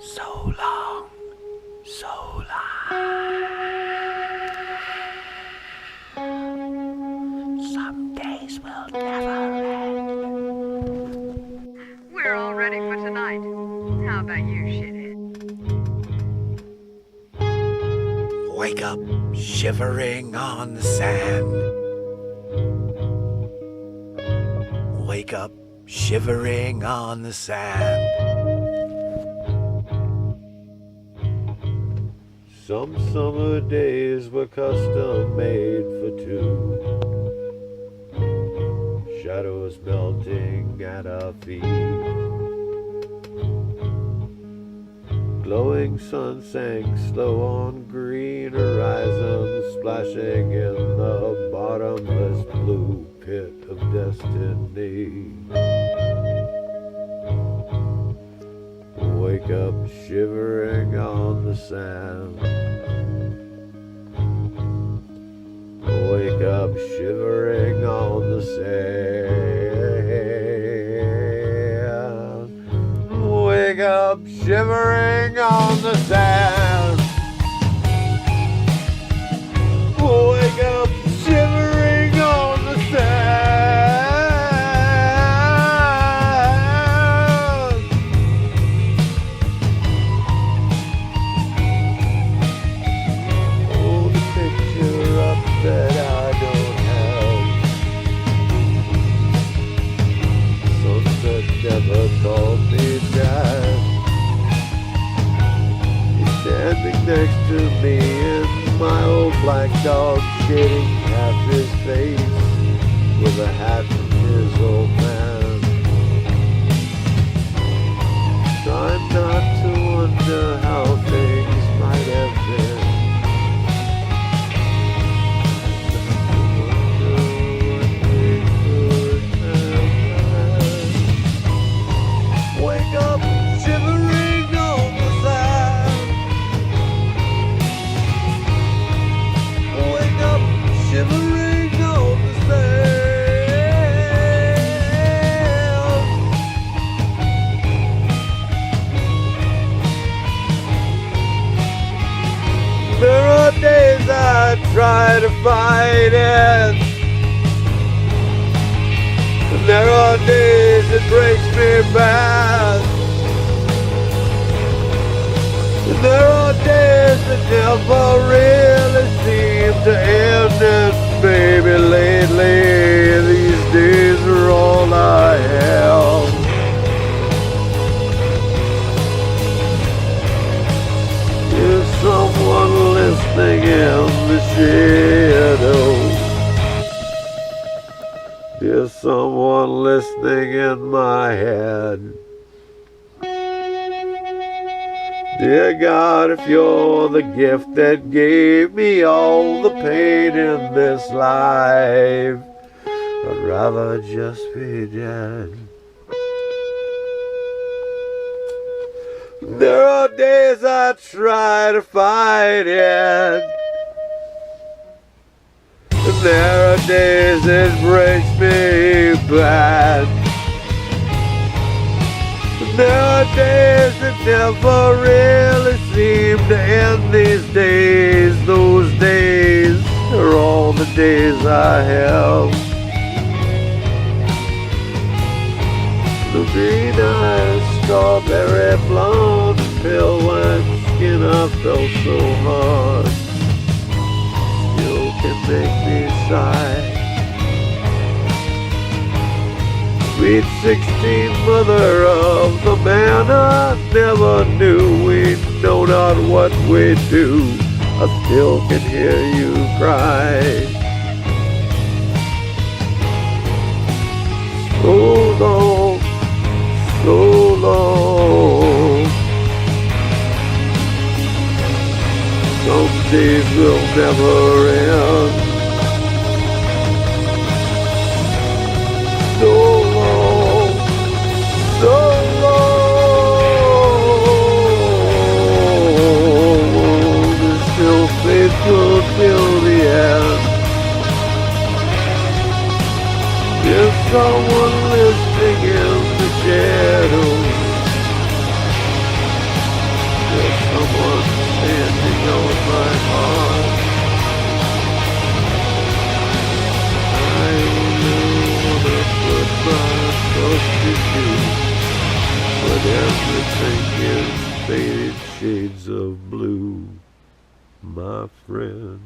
So long, so long. Some days will never end. We're all ready for tonight. How about you, shithead? Wake up, shivering on the sand. Wake up, shivering on the sand. Some summer days were custom made for two. Shadows melting at our feet. Glowing sun sank slow on green horizons, splashing in the bottomless blue pit of destiny. Wake up shivering on the sand. Wake up shivering on the sand. Wake up shivering on the sand. Wake up shivering on the sand. Hold a picture up that I don't have. Sunset never called me dad. He's standing next to me in my old black dog, shading half his face with a hat from his old man. Trying not to wonder how things might have been. Wake up, shivering on the sand. Wake up, shivering on the sand. There are days I try to fight it. And there are days it breaks me bad. And there are days that never really seem to end. And baby, lately these days are all I have. Is someone listening in the shadows? Is someone listening in my head? Dear God, if you're the gift that gave me all the pain in this life, I'd rather just be dead. There are days I try to fight it. And there are days it breaks me bad. And there are days that never really seem to end. These days, those days are all the days I have. The green eyes, strawberry blonde, pale white skin, I felt so hard. Still can make me sigh. Sweet 16 mother of the man I never knew. We know not what we do. I still can hear you cry. So long, so long. Some days will never end. So long, so long. It's still faithful till the end. There's someone listening in the shadows. to do. But everything is faded shades of blue, my friend.